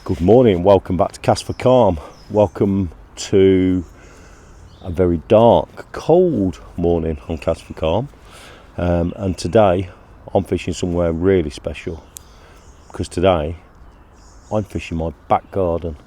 Good morning, welcome back to Cast for Calm. Welcome to a very dark, cold morning on Cast for Calm. And today I'm fishing somewhere really special because today I'm fishing my back garden.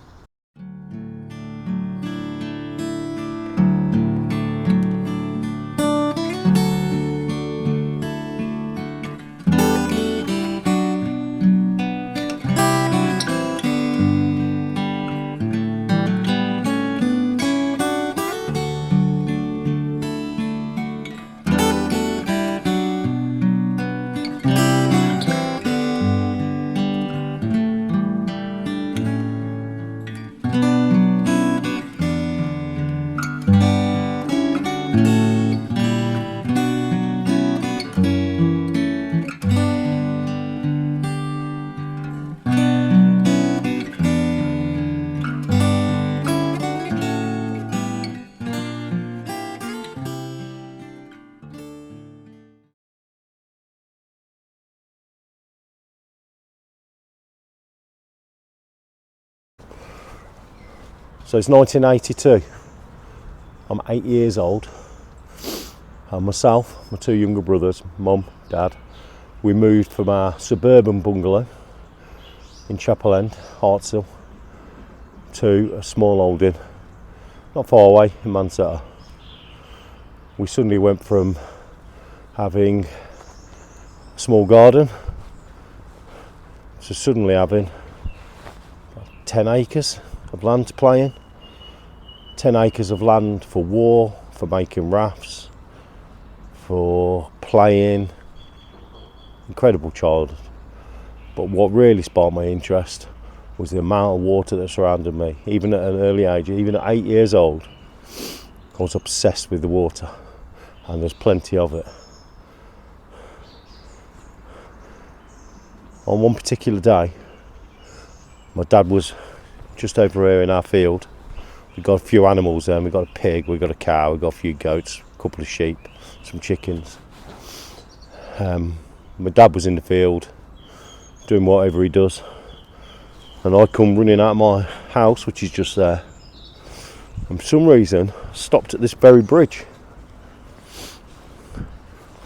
So it's 1982, I'm 8 years old, and myself, my two younger brothers, mum, dad, we moved from our suburban bungalow in Chapel End, Hartshill, to a small holding not far away in Manchester. We suddenly went from having a small garden to suddenly having 10 acres of land to play in. 10 acres of land for war, for making rafts, for playing. Incredible childhood. But what really sparked my interest was the amount of water that surrounded me. Even at an early age, even at 8 years old, I was obsessed with the water, and there's plenty of it. On one particular day, my dad was just over here in our field. We've got a few animals there. We've got a pig, we've got a cow, we've got a few goats, a couple of sheep, some chickens. My dad was in the field doing whatever he does, and I come running out of my house, which is just there, and for some reason stopped at this very bridge.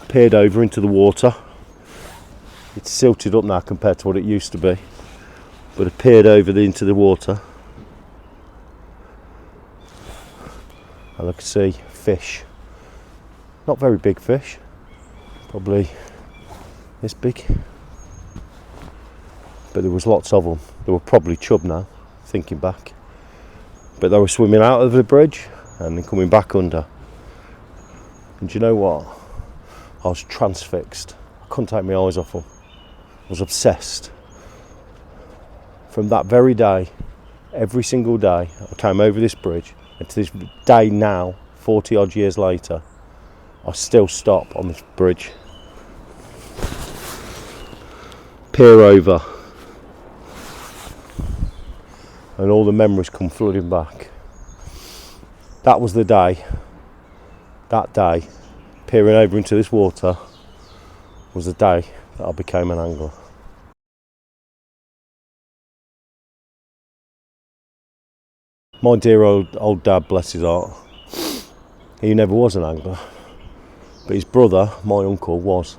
Peered over into the water. It's silted up now compared to what it used to be, but I peered over into the water, and I could see fish. Not very big fish, probably this big, but there was lots of them. They were probably chub now, thinking back, but they were swimming out of the bridge and then coming back under. And do you know what? I was transfixed. I couldn't take my eyes off them. I was obsessed. From that very day, every single day I came over this bridge, and to this day now, 40 odd years later, I still stop on this bridge, peer over, and all the memories come flooding back. That was the day, that day, peering over into this water, was the day that I became an angler. My dear old dad, bless his heart, he never was an angler, but his brother, my uncle, was.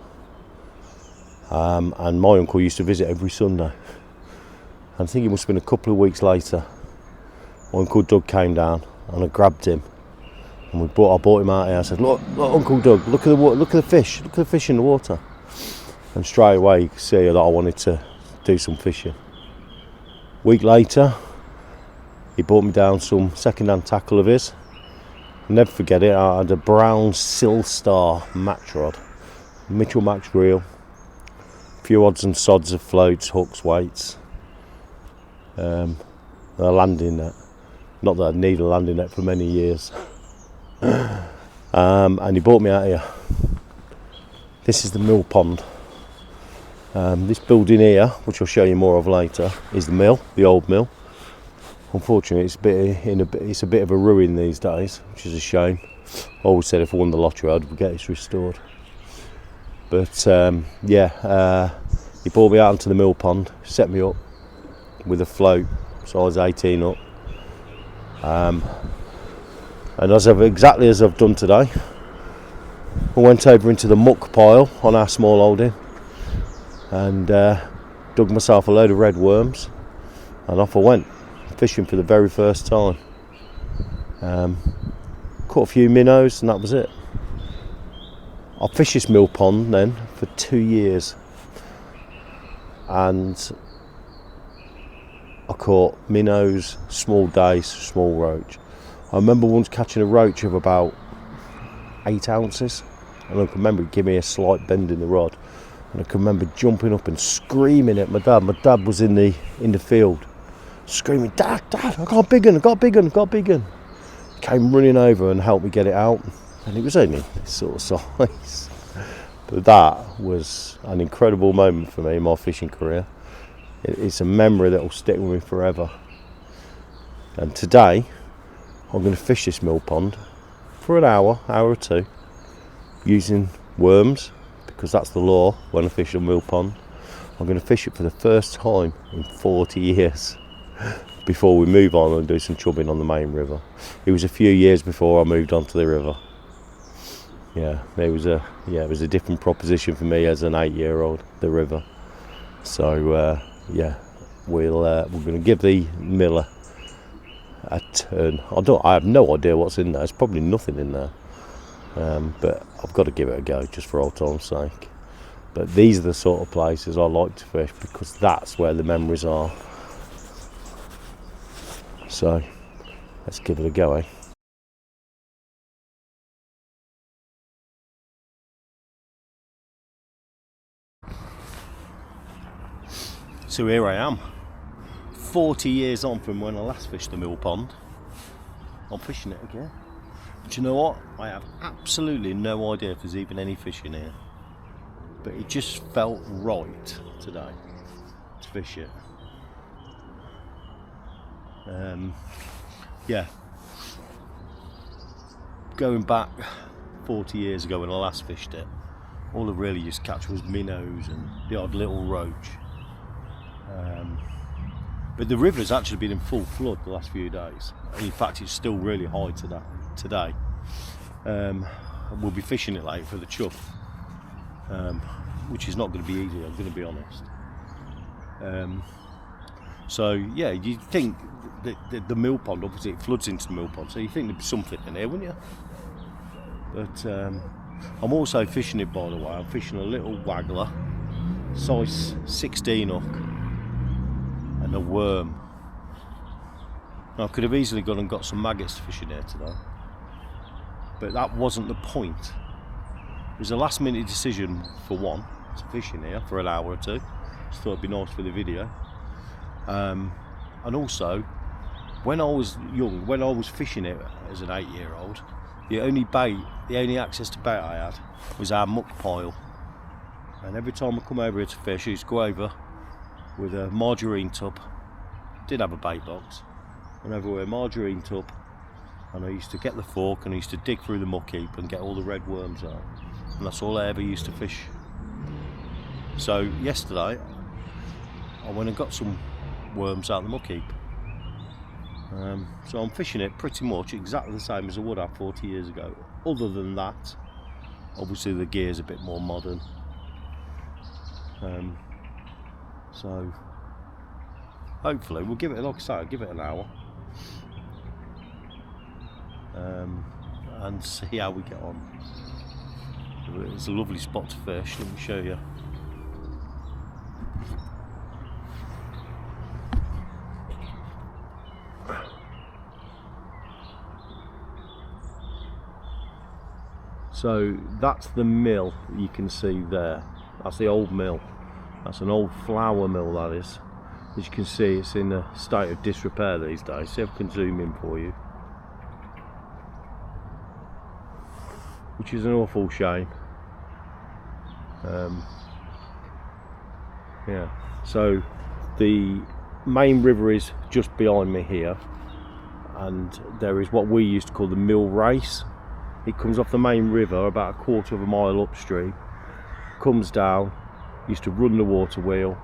And my uncle used to visit every Sunday. And I think it must have been a couple of weeks later, my Uncle Doug came down and I grabbed him, and I brought him out here. I said, look, Uncle Doug, look at the fish in the water. And straight away you could see that I wanted to do some fishing. A week later, he brought me down some second-hand tackle of his. I'll never forget it. I had a brown Silstar match rod, Mitchell Max reel, a few odds and sods of floats, hooks, weights, a landing net. Not that I'd need a landing net for many years. And he brought me out here. This is the mill pond. This building here, which I'll show you more of later, is the mill, the old mill. Unfortunately, it's a bit of a ruin these days, which is a shame. I always said if I won the lottery, I'd get it restored. But he brought me out into the mill pond, set me up with a float so I was 18 up. And exactly as I've done today, I went over into the muck pile on our small holding and dug myself a load of red worms, and off I went fishing for the very first time. Caught a few minnows and that was it. I fished this mill pond then for 2 years, and I caught minnows, small dace, small roach. I remember once catching a roach of about 8 ounces, and I can remember it gave me a slight bend in the rod, and I can remember jumping up and screaming at my dad. My dad was in the field, screaming, Dad, I got a big one, I got a big one, I got a big one. Came running over and helped me get it out, and it was only this sort of size. But that was an incredible moment for me in my fishing career. It's a memory that will stick with me forever. And today I'm going to fish this mill pond for an hour or two, using worms, because that's the law when I fish a mill pond. I'm going to fish it for the first time in 40 years before we move on and do some chubbing on the main river. It was a few years before I moved on to the river. Yeah, it was a different proposition for me as an 8-year-old, the river. So we're going to give the miller a turn. I have no idea what's in there. There's probably nothing in there, but I've got to give it a go just for old time's sake. But these are the sort of places I like to fish, because that's where the memories are. So let's give it a go, eh? So here I am, 40 years on from when I last fished the mill pond. I'm fishing it again. Do you know what? I have absolutely no idea if there's even any fish in here, but it just felt right today to fish it. Going back 40 years ago when I last fished it, all I really used to catch was minnows and the odd little roach. But the river's actually been in full flood the last few days. In fact, it's still really high today. We'll be fishing it later for the chub, which is not going to be easy, I'm going to be honest. So yeah, you'd think that the mill pond, obviously it floods into the mill pond, so you think there'd be something in there, wouldn't you? But I'm also fishing it, by the way. I'm fishing a little waggler, size 16 hook, and a worm. Now, I could have easily gone and got some maggots to fish in here today, but that wasn't the point. It was a last minute decision, for one, to fish in here for an hour or two. Just thought it'd be nice for the video. And also, when I was young, when I was fishing it as an 8-year-old, the only access to bait I had was our muck pile. And every time I come over here to fish, I used to go over with a margarine tub. Did have a bait box. Went over with a margarine tub, and I used to get the fork and I used to dig through the muck heap and get all the red worms out. And that's all I ever used to fish. So yesterday, I went and got some worms out of the muck heap. So I'm fishing it pretty much exactly the same as I would have 40 years ago. Other than that, obviously the gear's a bit more modern. So hopefully we'll give it, like I say, I'll give it an hour and see how we get on. It's a lovely spot to fish. Let me show you. So that's the mill you can see there. That's the old mill. That's an old flour mill, that is. As you can see, it's in a state of disrepair these days. See if I can zoom in for you. Which is an awful shame. Yeah. So the main river is just behind me here, and there is what we used to call the mill race. It comes off the main river about a quarter of a mile upstream, comes down, used to run the water wheel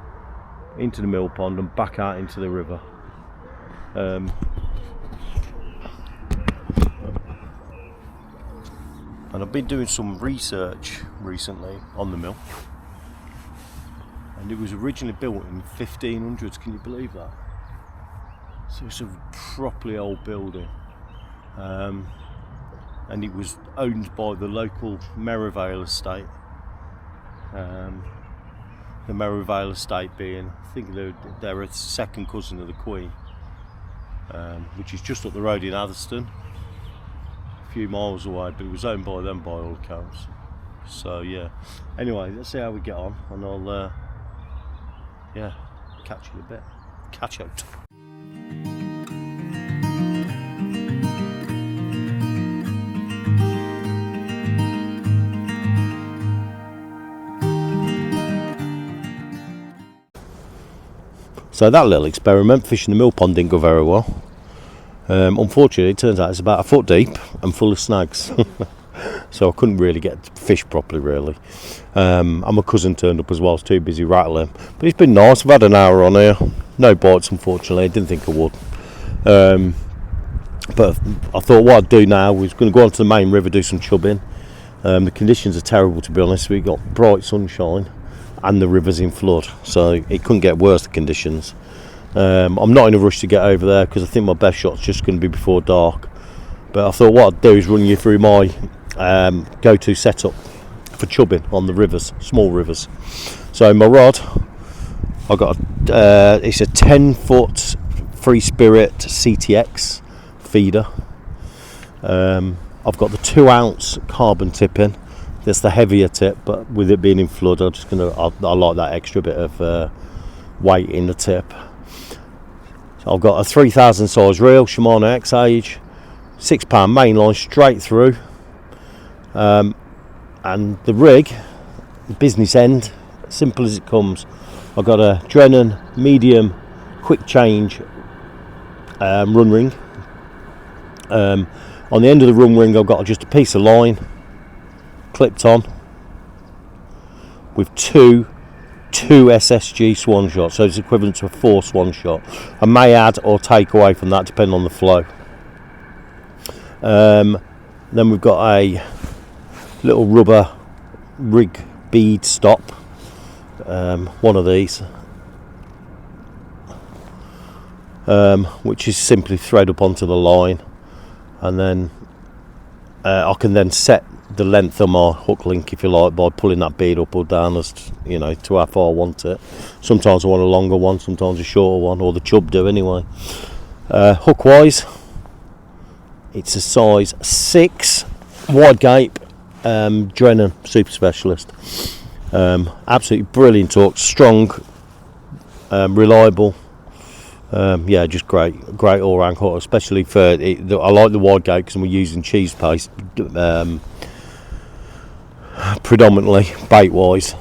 into the mill pond and back out into the river. And I've been doing some research recently on the mill, and it was originally built in 1500s. Can you believe that? So it's a properly old building, and it was owned by the local Merivale estate. The Merivale estate being, I think they're a second cousin of the Queen, which is just up the road in Atherstone, a few miles away, but it was owned by them by all accounts. So yeah, anyway, let's see how we get on, and I'll catch you in a bit. Catch out. So that little experiment, fishing the mill pond, didn't go very well. Unfortunately, it turns out it's about a foot deep and full of snags. So I couldn't really get to fish properly, really. And my cousin turned up as well. I was too busy rattling. But it's been nice. I've had an hour on here. No bites, unfortunately. I didn't think I would. But I thought what I'd do now was going to go onto the main river, do some chubbing. The conditions are terrible, to be honest. We've got bright sunshine and the river's in flood. So it couldn't get worse, the conditions. I'm not in a rush to get over there because I think my best shot's just going to be before dark. But I thought what I'd do is run you through my go-to setup for chubbing on the rivers, small rivers. So my rod, I got it's a 10-foot Free Spirit CTX feeder. I've got the 2-ounce carbon tipping. That's the heavier tip, but with it being in flood, I like that extra bit of weight in the tip. So I've got a 3000 size reel, Shimano X-Age, £6 mainline straight through, and the rig, the business end, simple as it comes. I've got a Drennan medium quick change run ring. On the end of the run ring, I've got just a piece of line clipped on with two SSG swan shots, so it's equivalent to a 4 swan shot. I may add or take away from that depending on the flow. Then we've got a little rubber rig bead stop, one of these, which is simply thread up onto the line, and then I can then set the length of my hook link, if you like, by pulling that bead up or down as to how far I want it. Sometimes I want a longer one, sometimes a shorter one, or the Chub do anyway. Hook wise, it's a size 6 wide gape Drennan Super Specialist. Absolutely brilliant hook, strong, reliable. Just great all round hook, especially for I like the wide gape because we're using cheese paste predominantly bait wise.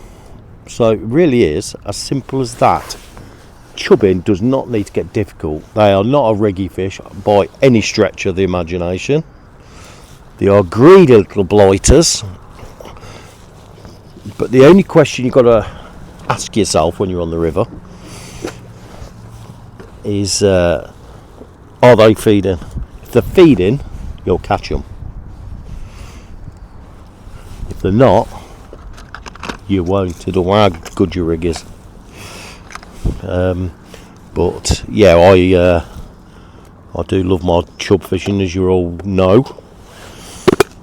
So it really is as simple as that. Chubbing does not need to get difficult. They are not a reggy fish by any stretch of the imagination. They are greedy little blighters, but the only question you've got to ask yourself when you're on the river is, are they feeding? If they're feeding, you'll catch them. If they're not, you won't. It don't matter how good your rig is. But yeah, I do love my chub fishing, as you all know.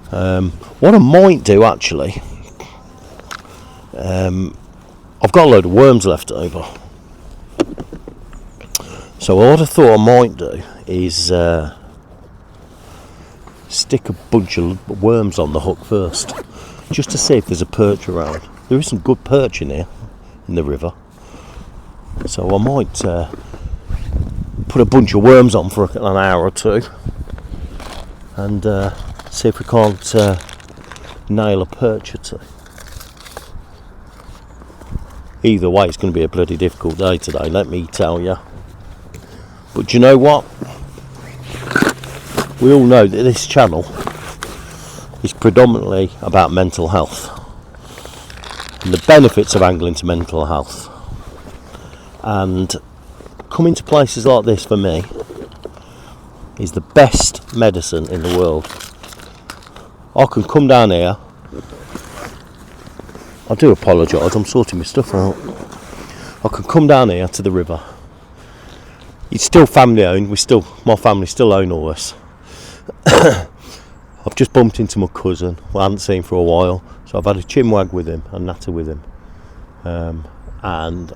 What I might do actually, I've got a load of worms left over. So what I thought I might do is stick a bunch of worms on the hook first, just to see if there's a perch around. There is some good perch in here, in the river. So I might put a bunch of worms on for an hour or two and see if we can't nail a perch or two. Either way, it's going to be a bloody difficult day today, let me tell you. But do you know what? We all know that this channel is predominantly about mental health and the benefits of angling to mental health. And coming to places like this for me is the best medicine in the world. I can come down here. I do apologise, I'm sorting my stuff out. I can come down here to the river. It's still family owned. My family still own all this. I've just bumped into my cousin, who I hadn't seen for a while. So I've had a chinwag with him and natter with him. And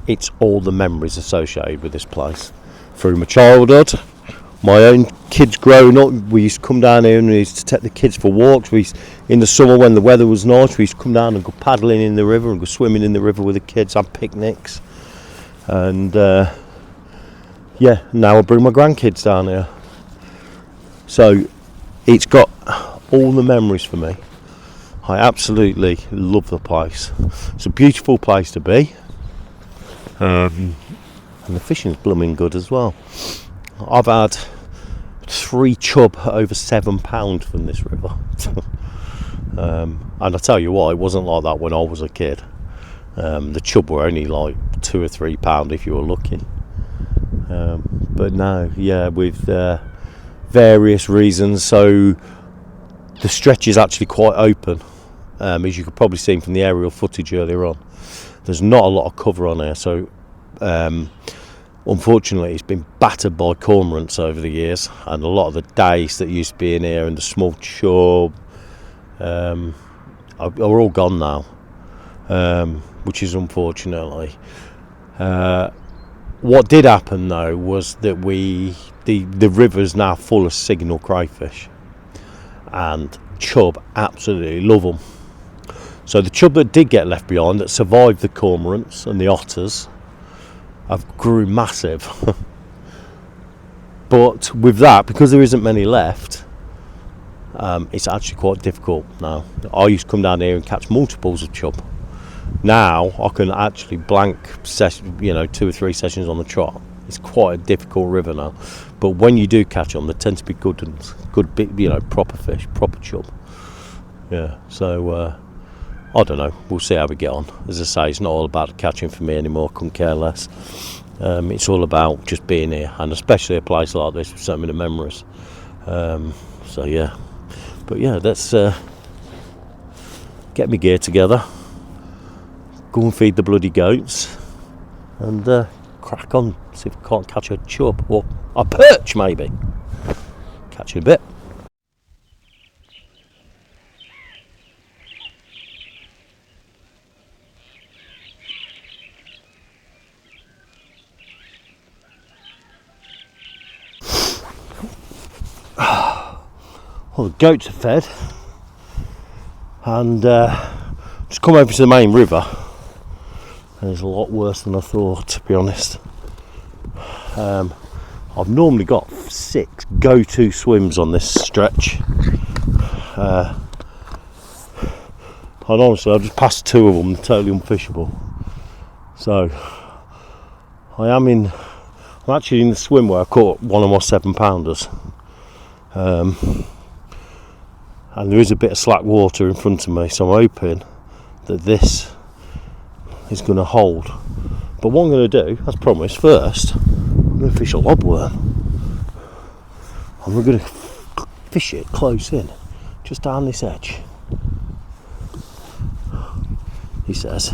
it's all the memories associated with this place. Through my childhood, my own kids growing up, we used to come down here and we used to take the kids for walks. In the summer when the weather was nice, we used to come down and go paddling in the river and go swimming in the river with the kids, have picnics. And now I bring my grandkids down here. So it's got all the memories for me. I absolutely love the place. It's a beautiful place to be. And the fishing's blooming good as well. I've had 3 chub over £7 from this river. And I tell you what, it wasn't like that when I was a kid. The chub were only like £2 or £3 if you were lucky. But no, with various reasons, so the stretch is actually quite open, as you could probably see from the aerial footage earlier on. There's not a lot of cover on there, so unfortunately it's been battered by cormorants over the years, and a lot of the dace that used to be in here and the small chub are all gone now, which is unfortunately. What did happen though was that the river's now full of signal crayfish, and chub absolutely love them. So the chub that did get left behind, that survived the cormorants and the otters, have grew massive. But with that, because there isn't many left, it's actually quite difficult now. I used to come down here and catch multiples of chub. Now I can actually blank 2 or 3 sessions on the trot. It's quite a difficult river now, but when you do catch them, they tend to be good proper fish, proper chub. So I don't know, we'll see how we get on. As I say, it's not all about catching for me anymore, couldn't care less. It's all about just being here, and especially a place like this with so many memories. Let's get my gear together, go and feed the bloody goats, and crack on, see if I can't catch a chub or a perch maybe. Catch you in a bit. Well, the goats are fed, and just come over to the main river, and it's a lot worse than I thought, to be honest. I've normally got 6 go-to swims on this stretch, and honestly I've just passed 2 of them totally unfishable. So I'm actually in the swim where I caught one of my 7-pounders. And there is a bit of slack water in front of me, so I'm hoping that this is going to hold. But what I'm going to do, as promised, first I'm going to fish a lobworm, and we're going to fish it close in, just down this edge, he says.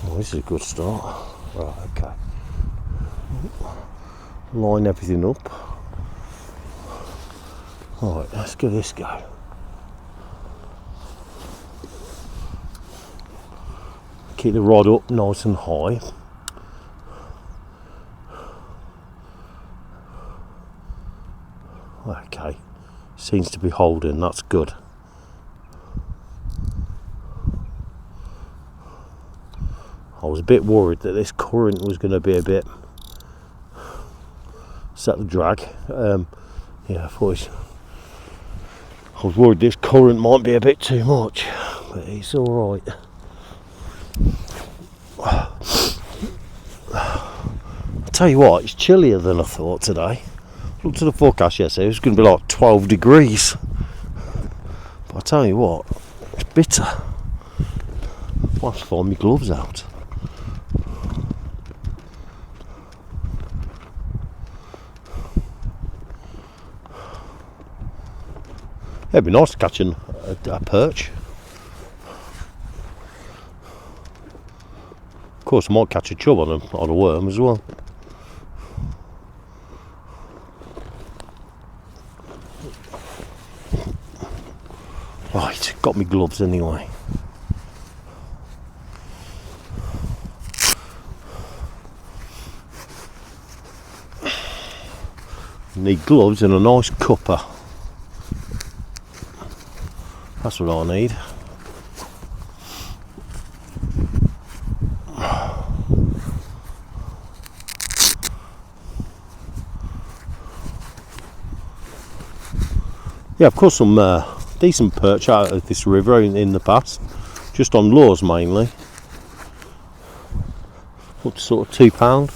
Oh, this is a good start. Right, okay. Line everything up. Alright, let's give this a go. Keep the rod up nice and high. Okay, seems to be holding, that's good. I was a bit worried that this current was going to be a bit set the drag. I was worried this current might be a bit too much, but it's alright. I'll tell you what, it's chillier than I thought today. Looked at the forecast yesterday, it was going to be like 12 degrees. But I'll tell you what, it's bitter. I'll have to find my gloves out. It'd be nice to catch a perch. Of course, I might catch a chub on a worm as well. Right, got me gloves anyway. Need gloves and a nice cuppa. That's what I need. Yeah, I've caught some decent perch out of this river in the past, just on lures mainly. Up to sort of £2.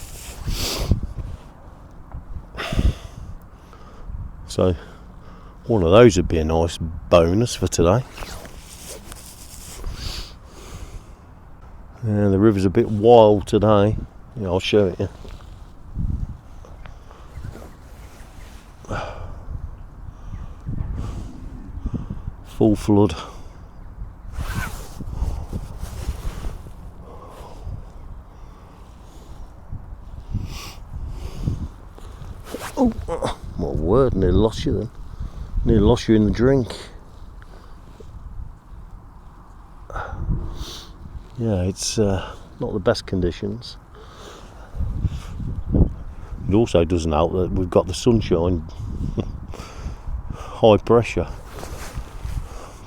So one of those would be a nice bonus for today. Yeah, the river's a bit wild today. Yeah, I'll show it you. Full flood. Oh, my word, nearly lost you then. Nearly lost you in the drink. Yeah, it's not the best conditions. It also doesn't help that we've got the sunshine, high pressure.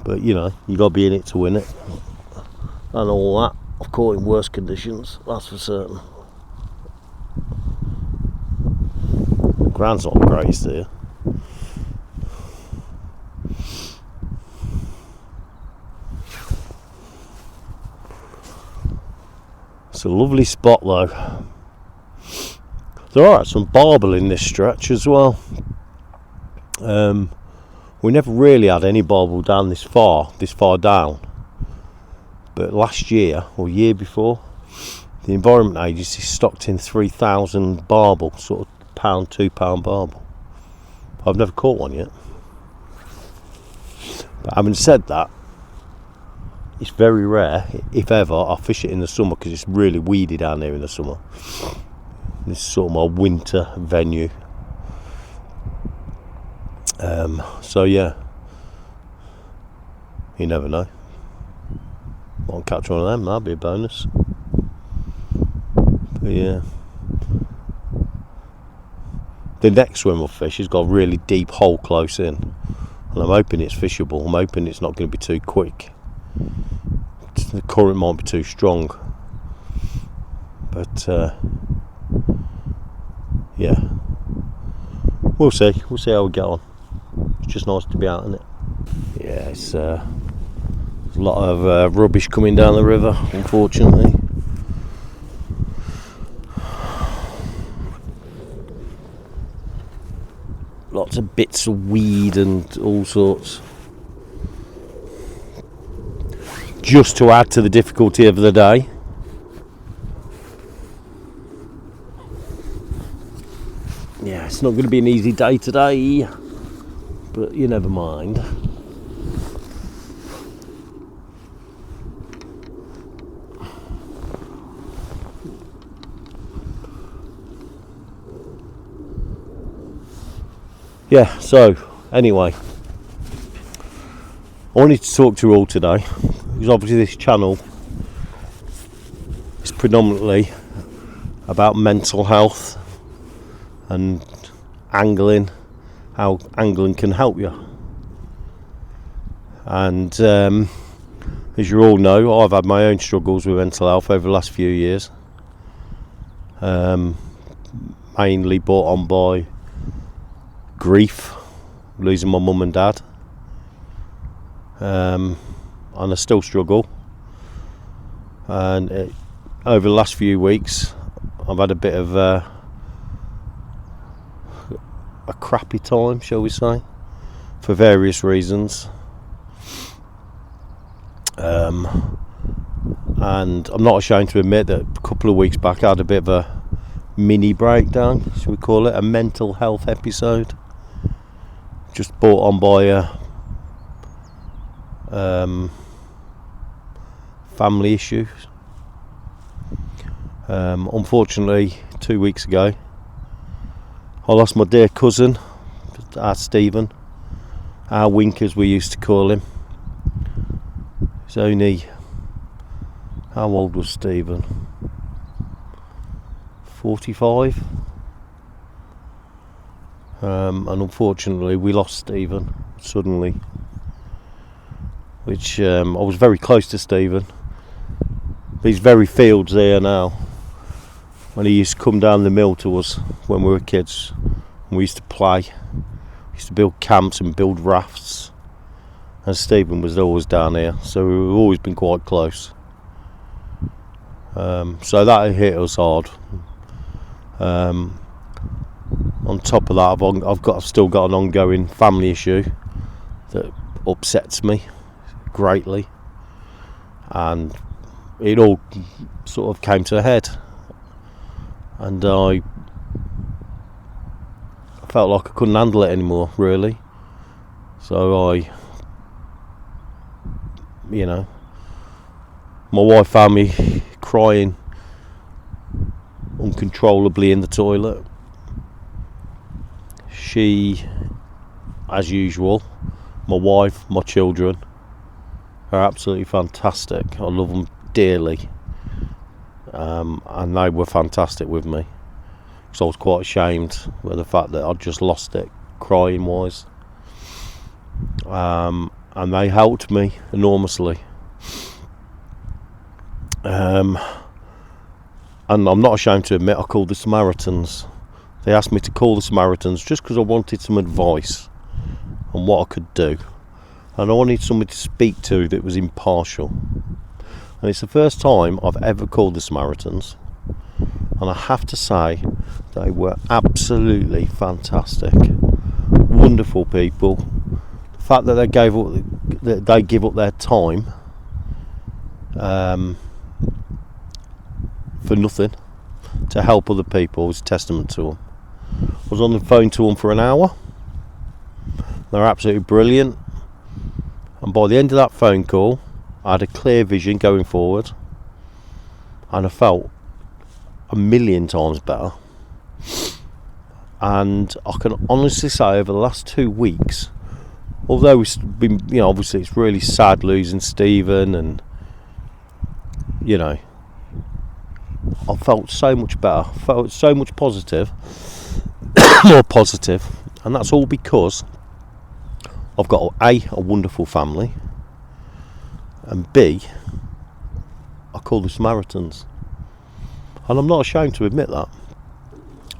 But you know, you got to be in it to win it. And all that, I've caught in worse conditions, that's for certain. The ground's not the greatest here. It's a lovely spot though. There are some barbel in this stretch as well. We never really had any barbel down this far down. But last year, or year before, the Environment Agency stocked in 3,000 barbel, sort of £1, £2 barbel. I've never caught one yet. But having said that, it's very rare, if ever, I fish it in the summer because it's really weedy down there in the summer. This is sort of my winter venue. So yeah, you never know. Might catch one of them, that'd be a bonus. But yeah, the next swim of fish has got a really deep hole close in, and I'm hoping it's fishable. I'm hoping it's not going to be too quick. The current might be too strong, but yeah, we'll see how we get on. It's just nice to be out in it. Yeah, it's there's a lot of rubbish coming down the river, unfortunately. Lots of bits of weed and all sorts. Just to add to the difficulty of the day. Yeah, it's not going to be an easy day today, but you never mind. Yeah, so anyway, I wanted to talk to you all today because obviously this channel is predominantly about mental health and angling, how angling can help you. And as you all know, I've had my own struggles with mental health over the last few years, mainly brought on by grief, losing my mum and dad, and I still struggle. And over the last few weeks I've had a bit of a crappy time, shall we say, for various reasons, and I'm not ashamed to admit that a couple of weeks back I had a bit of a mini breakdown, shall we call it, a mental health episode, just brought on by family issues. Unfortunately, 2 weeks ago, I lost my dear cousin, our Stephen, our Wink as we used to call him. He's only, how old was Stephen? 45. And unfortunately we lost Stephen suddenly, which I was very close to Stephen. These very fields there now, when he used to come down the mill to us when we were kids, and we used to play, we used to build camps and build rafts, and Stephen was always down here, so we've always been quite close. So that hit us hard. On top of that, I've still got an ongoing family issue that upsets me greatly, and it all sort of came to a head, and I felt like I couldn't handle it anymore, really. So my wife found me crying uncontrollably in the toilet. She, as usual, my wife, my children, are absolutely fantastic. I love them dearly, and they were fantastic with me, because I was quite ashamed with the fact that I'd just lost it, crying wise, and they helped me enormously. And I'm not ashamed to admit, I called the Samaritans. They asked me to call the Samaritans just because I wanted some advice on what I could do, and I wanted somebody to speak to that was impartial. And it's the first time I've ever called the Samaritans, and I have to say they were absolutely fantastic, wonderful people. The fact that they give up their time for nothing to help other people is testament to them. I was on the phone to them for an hour. They're absolutely brilliant, and by the end of that phone call I had a clear vision going forward, and I felt a million times better. And I can honestly say, over the last 2 weeks, although it's been, obviously it's really sad losing Stephen, and I felt so much better, felt so much positive, more positive, and that's all because I've got a wonderful family, and B, I call the Samaritans, and I'm not ashamed to admit that.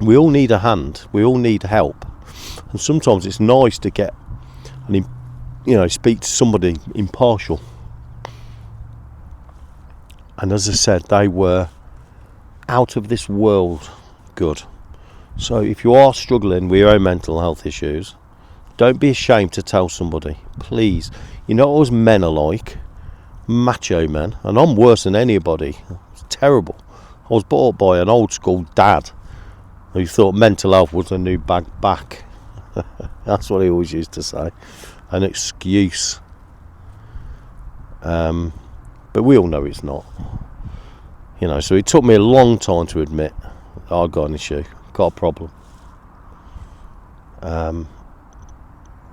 We all need a hand, we all need help, and sometimes it's nice to get speak to somebody impartial. And as I said, they were out of this world good. So if you are struggling with your own mental health issues, don't be ashamed to tell somebody, please. You know what us men are like? Macho men. And I'm worse than anybody. It's terrible. I was brought up by an old school dad who thought mental health was a new bag back. That's what he always used to say. An excuse. But we all know it's not. So it took me a long time to admit that I've got an issue, got a problem. But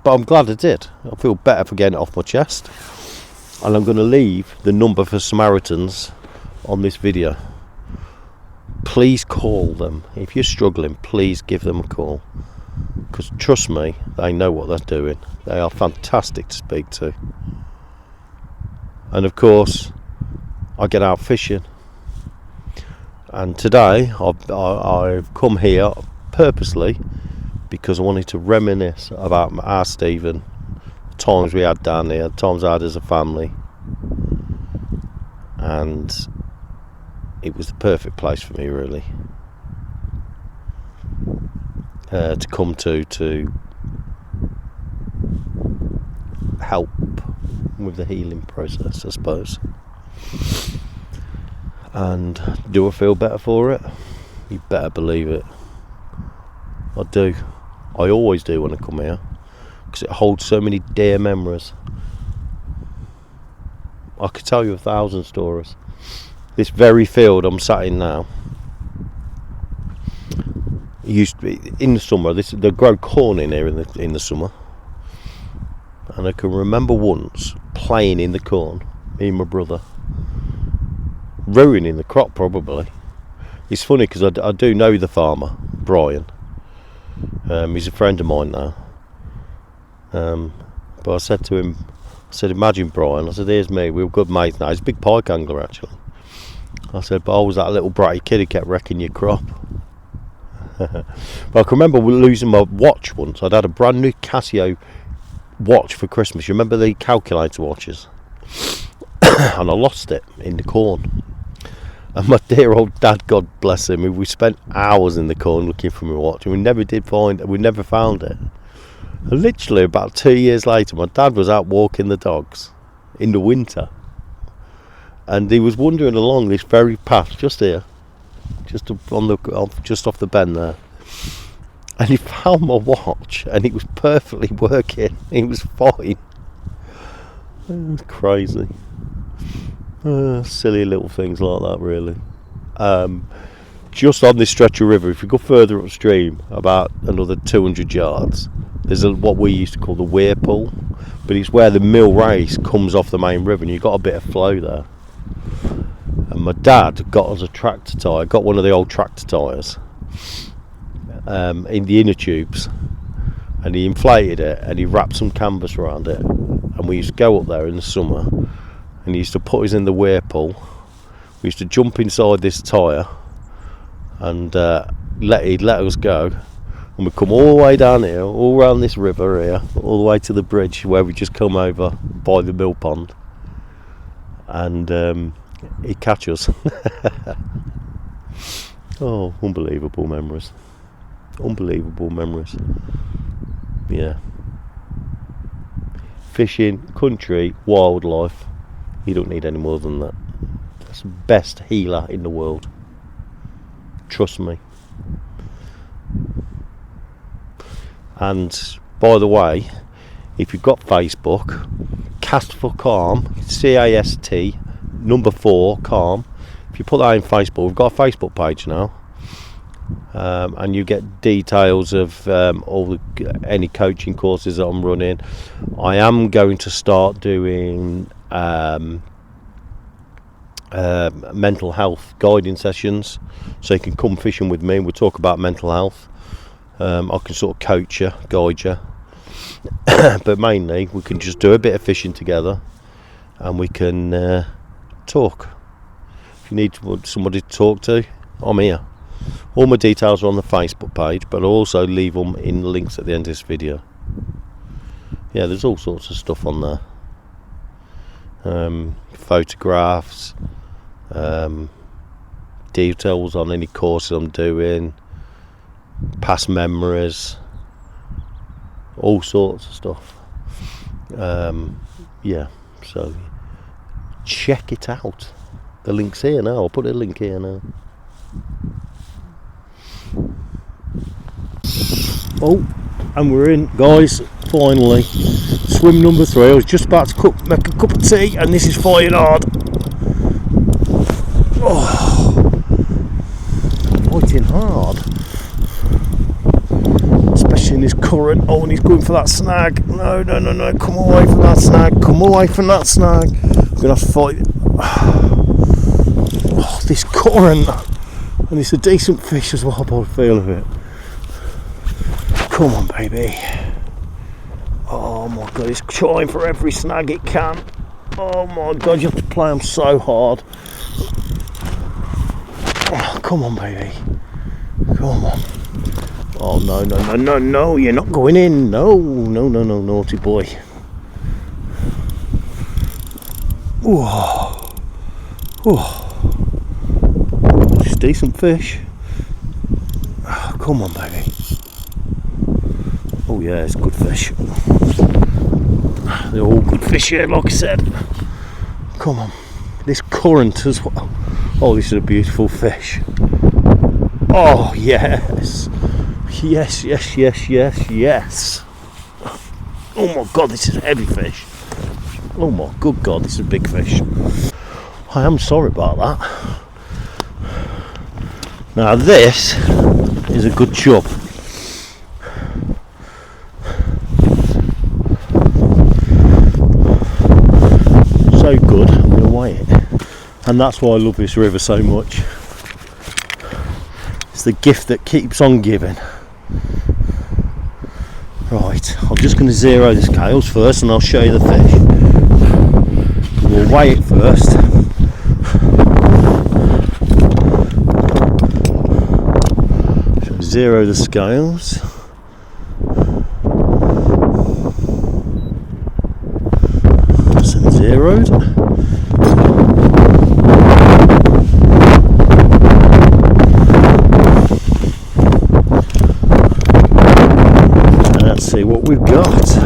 I'm glad I did. I feel better for getting it off my chest. And I'm going to leave the number for Samaritans on this video. Please call them. If you're struggling, please give them a call. Because trust me, they know what they're doing. They are fantastic to speak to. And of course, I get out fishing. And today I've come here purposely because I wanted to reminisce about our Stephen, the times we had down there, the times I had as a family, and it was the perfect place for me, really, to come to help with the healing process, I suppose. And do I feel better for it? You better believe it. I do. I always do when I come here, because it holds so many dear memories. I could tell you 1,000 stories. This very field I'm sat in now, it used to be in the summer. They grow corn in here in the summer, and I can remember once playing in the corn, me and my brother, ruining the crop probably. It's funny because I do know the farmer, Brian. He's a friend of mine now. But I said to him, imagine Brian. I said, here's me. We were good mates now. He's a big pike angler actually. I said, but I was that little bratty kid who kept wrecking your crop. But I can remember losing my watch once. I'd had a brand new Casio watch for Christmas. You remember the calculator watches? And I lost it in the corn. And my dear old dad, God bless him, we spent hours in the corn looking for my watch, and we never found it. And literally about 2 years later, my dad was out walking the dogs in the winter, and he was wandering along this very path just here, just off the bend there, and he found my watch, and it was perfectly working. It was fine. It was crazy. Silly little things like that, really. Just on this stretch of river, if you go further upstream about another 200 yards, there's what we used to call the weir pool, but it's where the mill race comes off the main river, and you've got a bit of flow there. And my dad got us a tractor tyre, got one of the old tractor tyres in the inner tubes, and he inflated it and he wrapped some canvas around it, and we used to go up there in the summer, and he used to put us in the weir pool. We used to jump inside this tyre, and he'd let us go, and we'd come all the way down here, all around this river here, all the way to the bridge where we just come over by the mill pond, and he'd catch us. Oh, unbelievable memories. Yeah. Fishing, country, wildlife. You don't need any more than that. That's the best healer in the world. Trust me. And by the way, if you've got Facebook, Cast for Calm, CAST, number 4, Calm. If you put that in Facebook, we've got a Facebook page now. And you get details of any coaching courses that I'm running. I am going to start doing mental health guiding sessions, so you can come fishing with me. We'll talk about mental health. I can sort of coach you, guide you, but mainly we can just do a bit of fishing together, and we can talk. If you need somebody to talk to, I'm here. All my details are on the Facebook page, but I'll also leave them in the links at the end of this video. Yeah, there's all sorts of stuff on there. Photographs, details on any courses I'm doing, past memories, all sorts of stuff. Yeah, so check it out. The link's here now. I'll put a link here now. Oh, and we're in, guys, finally. Swim number 3. I was just about to make a cup of tea, and this is firing hard. Oh, fighting hard. Especially in this current. Oh, and he's going for that snag. No, come away from that snag. Come away from that snag. I'm going to have to fight. Oh, this current. And it's a decent fish as well, by the feel of it. Come on, baby. Oh my god, it's trying for every snag it can. Oh my god, you have to play them so hard. Oh, come on, baby. Come on. Oh no, you're not going in. No, naughty boy. Whoa. It's a decent fish. Oh, come on, baby. Oh yeah, it's good fish. They're all good fish here, like I said. Come on. This current as well. Oh, this is a beautiful fish. Oh yes. Yes. Oh my god, this is a heavy fish. Oh my good God, this is a big fish. I am sorry about that. Now this is a good chub. So good, I'm going to weigh it. And that's why I love this river so much. It's the gift that keeps on giving. Right, I'm just going to zero the scales first and I'll show you the fish. We'll weigh it first. So zero the scales. That's zeroed. Let's see what we've got.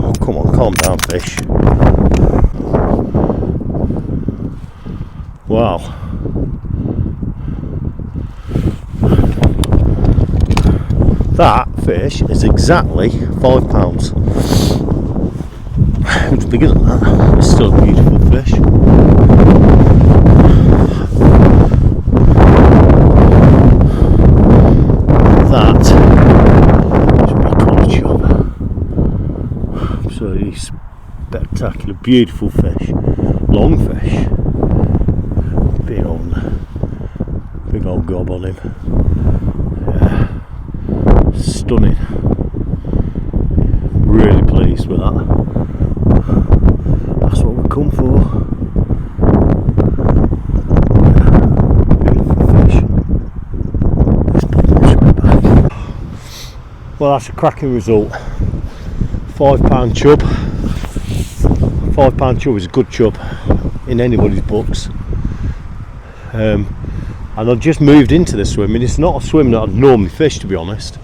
Oh, come on, calm down, fish. Wow. That fish is exactly £5. It's bigger than that. It's still a beautiful fish. That absolutely spectacular, beautiful fish, long fish, big old gob on him. Yeah, stunning. Really pleased with that. That's what we come for. Beautiful fish. Let's put them straight back. Well, that's a cracking result. £5 chub. £5 chub is a good chub in anybody's books. And I've just moved into this swim, and it's not a swim that I'd normally fish, to be honest.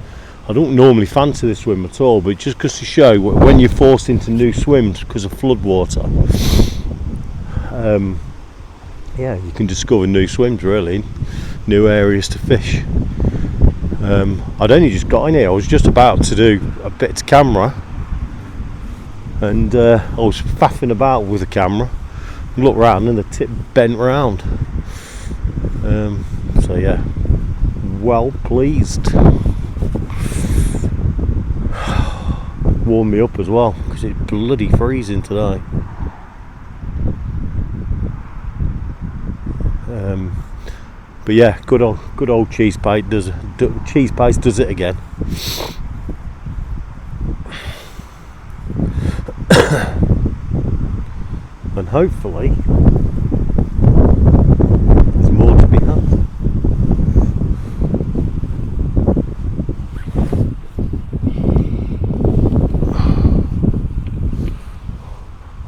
I don't normally fancy this swim at all, but just goes to show when you're forced into new swims because of floodwater, yeah, you can discover new swims, really, new areas to fish. I'd only just got in here. I was just about to do a bit to camera, and I was faffing about with the camera, looked round and the tip bent round. So yeah, well pleased. Warmed me up as well because it's bloody freezing today. But yeah, good old cheese paste does it again. And hopefully there's more to be had.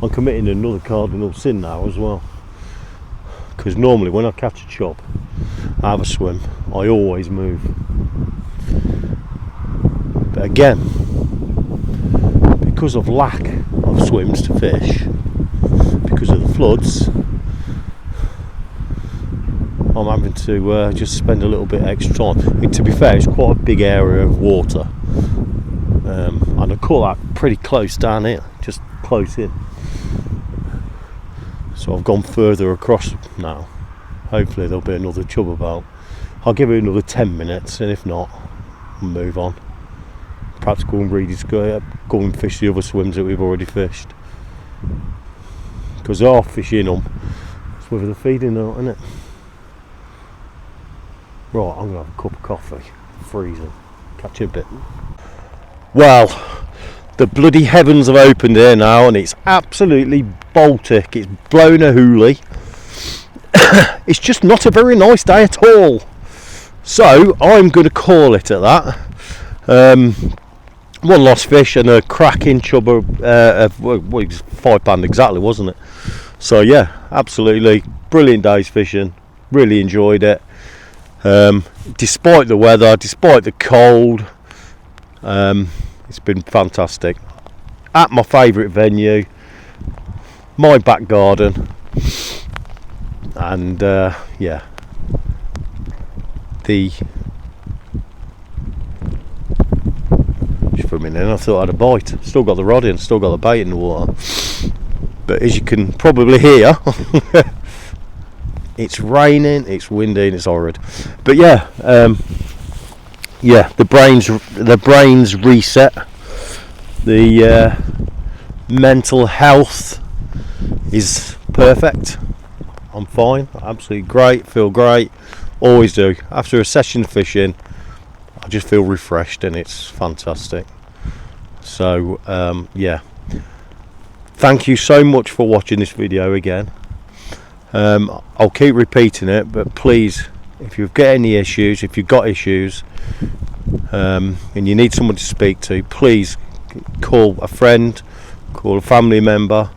I'm committing another cardinal sin now as well, because normally when I catch a chub, I have a swim, I always move. But again, because of lack of swims to fish, because of the floods, I'm having to just spend a little bit extra time. I mean, to be fair, it's quite a big area of water, and I call that pretty close down here, just close in. So I've gone further across now. Hopefully there'll be another chub about. I'll give it another 10 minutes, and if not, I'll move on. Perhaps go and fish the other swims that we've already fished. Because they are fishing them. It's whether they're feeding or not, isn't it? Right, I'm going to have a cup of coffee. Freezing. Catch you a bit. Well, the bloody heavens have opened here now, and it's absolutely Baltic. It's blown a hoolie. It's just not a very nice day at all. So I'm going to call it at that. One lost fish and a cracking chub. £5 exactly, wasn't it? So yeah, absolutely brilliant day's fishing. Really enjoyed it. Despite the weather, despite the cold, it's been fantastic. At my favourite venue, my back garden, and yeah, just for a minute and I thought I had a bite. Still got the rod in, still got the bait in the water. But as you can probably hear, it's raining, it's windy, and it's horrid. But yeah, the brains reset. The mental health is perfect. I'm fine, absolutely great, feel great, always do. After a session of fishing, I just feel refreshed and it's fantastic. So yeah, thank you so much for watching this video again. I'll keep repeating it, but please, if you've got any issues, if you've got issues and you need someone to speak to, please call a friend, call a family member,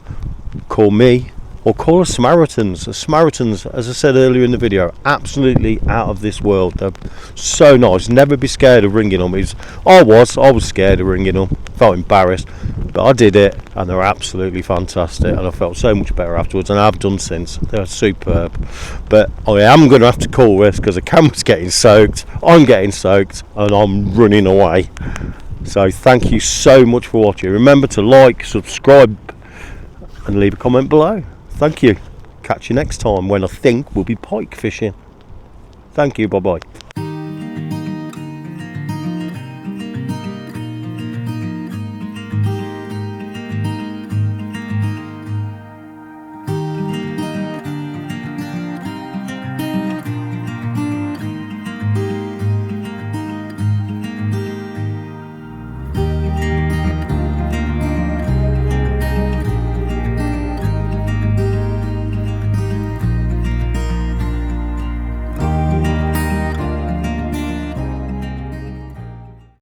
call me, or call a Samaritans. The Samaritans, as I said earlier in the video, absolutely out of this world. They're so nice. Never be scared of ringing them. I was scared of ringing them, felt embarrassed, but I did it, and they're absolutely fantastic, and I felt so much better afterwards, and I've done since. They're superb. But I am going to have to call this because the camera's getting soaked, I'm getting soaked, and I'm running away. So thank you so much for watching. Remember to like, subscribe, and leave a comment below. Thank you. Catch you next time when I think we'll be pike fishing. Thank you. Bye bye.